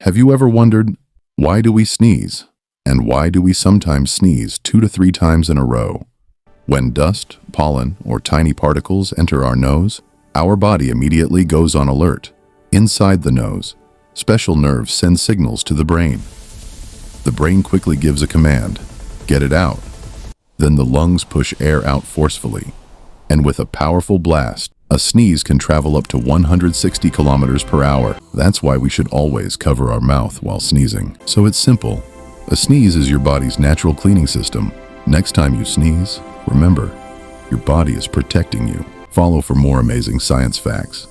Have you ever wondered, why do we sneeze? And why do we sometimes sneeze 2 to 3 times in a row? When dust, pollen, or tiny particles enter our nose, our body immediately goes on alert. Inside the nose, special nerves send signals to the brain. The brain quickly gives a command, get it out. Then the lungs push air out forcefully. And with a powerful blast, a sneeze can travel up to 160 kilometers per hour. That's why we should always cover our mouth while sneezing. So it's simple. A sneeze is your body's natural cleaning system. Next time you sneeze, remember, your body is protecting you. Follow for more amazing science facts.